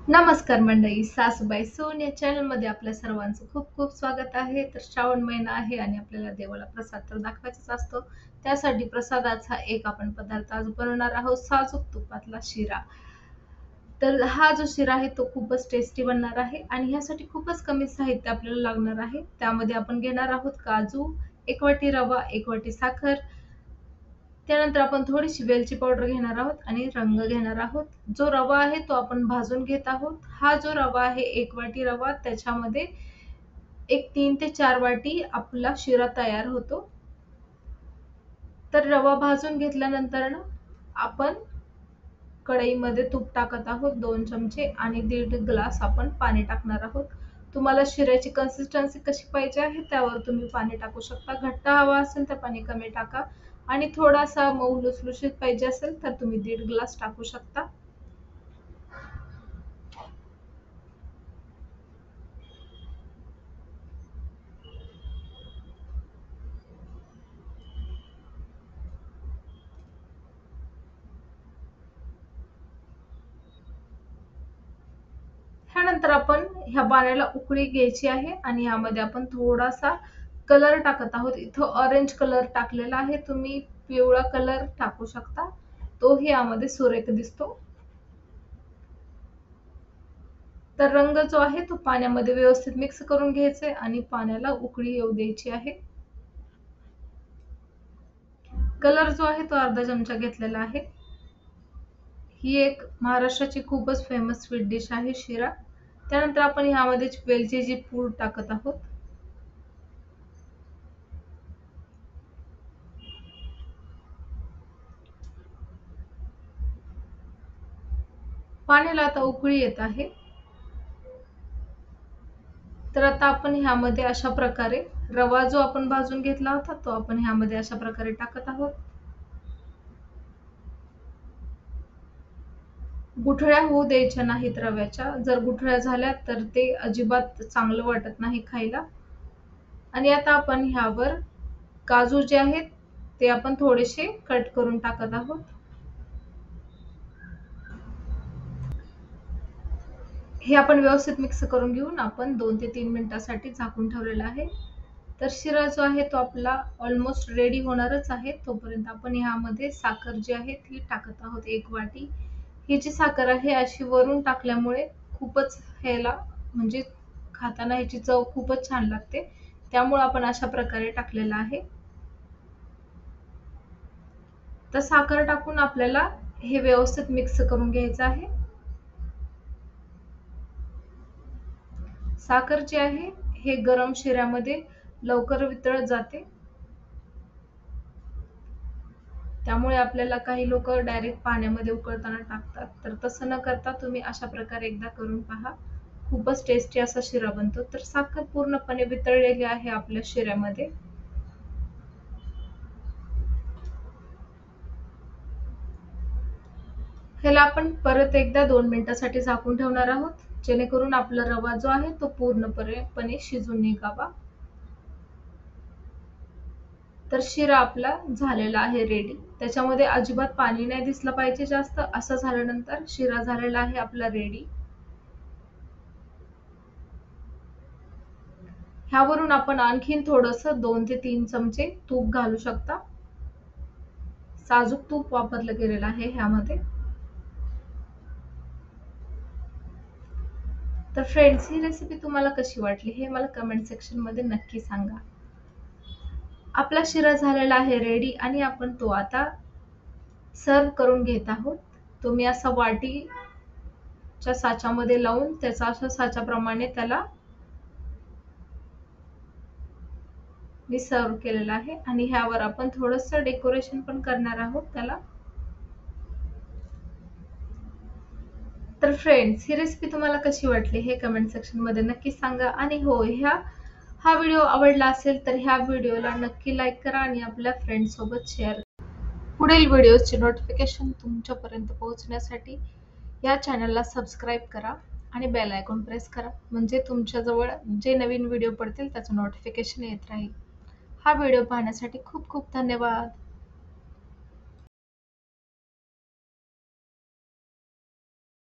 नमस्कार मंडळी, सासूबाई सोन या चॅनलमध्ये आपल्या सर्वांचं खूप खूप स्वागत आहे. तर श्रावण महिना आहे आणि आपल्याला देवाला प्रसाद तर दाखवायचाच असतो. त्यासाठी प्रसादाचा एक आपण पदार्थ आज बनवणार आहोत, साजूक तुपातला शिरा. तर हा जो शिरा आहे तो खूपच टेस्टी बनणार आहे आणि ह्यासाठी खूपच कमी साहित्य आपल्याला लागणार आहे. त्यामध्ये आपण घेणार आहोत काजू, 1 वाटी रवा, 1 वाटी साखर, त्यानंतर आपण थोडीशी वेलची पावडर घेणार आहोत आणि रंग घेणार आहोत. जो रवा आहे तो आपण भाजून घेत आहोत. हा जो रवा आहे 1 वाटी रवा, त्याच्यामध्ये एक 3 ते 4 वाटी आपला शिरा तयार होतो. तर रवा भाजून घेतल्यानंतर ना आपण कढईमध्ये तूप टाकत आहोत 2 चमचे आणि 1.5 ग्लास आपण पाणी टाकणार आहोत. तुम्हाला शिऱ्याची कन्सिस्टन्सी कशी पाहिजे आहे त्यावर तुम्ही पाणी टाकू शकता. घट्ट हवा असेल तर पाणी कमी टाका आणि थोडासा मऊ लुसलुशीत पाहिजे असेल तर तुम्ही 1.5 ग्लास टाकू शकता. ह्यानंतर आपण ह्या पाण्याला उकळी घ्यायची आहे आणि ह्यामध्ये आपण थोडासा कलर टाकत आहोत. इथं ऑरेंज कलर टाकलेला आहे, तुम्ही पिवळा कलर टाकू शकता, तोही यामध्ये सुरेख दिसतो. तर रंग जो आहे तो पाण्यामध्ये व्यवस्थित मिक्स करून घ्यायचा आणि पाण्याला उकळी येऊ द्यायची आहे. कलर जो आहे तो अर्धा चमचा घेतलेला आहे. ही एक महाराष्ट्राची खूपच फेमस स्वीट डिश आहे शिरा. त्यानंतर आपण ह्यामध्ये वेलचीची पूड टाकत आहोत. पाण्याला आता उकळी येत आहे. तर आता आपण ह्यामध्ये अशा प्रकारे रवा जो आपण भाजून घेतला होता तो आपण ह्यामध्ये अशा प्रकारे टाकत आहोत. गुठळ्या होऊ द्यायच्या नाहीत रव्याच्या. जर गुठळ्या झाल्या तर ते अजिबात चांगलं वाटत नाही खायला. आणि आता आपण ह्यावर काजू जे आहेत ते आपण थोडेसे कट करून टाकत आहोत. हे आपण व्यवस्थित मिक्स करून घेऊन आपण 2 ते 3 मिनिटांसाठी झाकून ठेवलेलं आहे. तर शिरा जो आहे तो आपला ऑलमोस्ट रेडी होणारच आहे. तोपर्यंत आपण ह्यामध्ये साखर जी आहे ती टाकत आहोत 1 वाटी. ही जी साखर आहे अशी वरून टाकल्यामुळे खूपच ह्याला म्हणजे खाताना ह्याची चव खूपच छान लागते. त्यामुळे आपण अशा प्रकारे टाकलेलं आहे. तर साखर टाकून आपल्याला हे व्यवस्थित मिक्स करून घ्यायचं आहे. साखर जी आहे हे गरम शिऱ्यामध्ये लवकर वितळत जाते. त्यामुळे आपल्याला काही लोक डायरेक्ट पाण्यामध्ये उकळताना टाकतात. तर तसं न करता तुम्ही अशा प्रकारे एकदा करून पहा. खूपच टेस्टी असा शिरा बनतो. तर साखर पूर्णपणे वितळलेली आहे आपल्या शिऱ्यामध्ये. ह्याला आपण परत एकदा 2 मिनिटांसाठी झाकून ठेवणार आहोत, जेणेकरून आपला रवा जो आहे तो पूर्णपणे शिजून निघावा. तर शिरा आपला झालेला आहे रेडी. त्याच्यामध्ये अजिबात पाणी नाही दिसलं पाहिजे जास्त. असं झाल्यानंतर शिरा झालेला आहे आपला रेडी. ह्यावरून आपण आणखीन थोडंसं 2 ते 3 चमचे तूप घालू शकता. साजूक तूप वापरलं गेलेलं आहे ह्यामध्ये. तर फ्रेंड्स, ही रेसिपी तुम्हाला कशी वाटली हे मला कमेंट सेक्शन मध्ये नक्की सांगा. आपला शिरा झालेला आहे रेडी आणि आपण तो आता सर्व करून घेत आहोत. तुम्ही असा वाटीच्या साच्यामध्ये लावून त्याचा अशा साच्याप्रमाणे त्याला मी सर्व केलेला आहे आणि ह्यावर आपण थोडंसं डेकोरेशन पण करणार आहोत त्याला. तर फ्रेंड्स, ही रेसिपी तुम्हाला कशी वाटली हे कमेंट सेक्शन मध्ये नक्की सांगा. आणि हो, हा व्हिडिओ आवडला असेल तर ह्या व्हिडिओला नक्की लाईक करा आणि आपल्या फ्रेंड्स सोबत शेअर करा. पुढील व्हिडिओचे नोटिफिकेशन तुमच्यापर्यंत पोहोचण्यासाठी या चॅनलला सबस्क्राईब करा आणि बेल आयकॉन प्रेस करा, म्हणजे तुमच्याजवळ जे नवीन व्हिडिओ पडतील त्याचं नोटिफिकेशन येत राहील. हा व्हिडिओ पाहण्यासाठी खूप खूप धन्यवाद.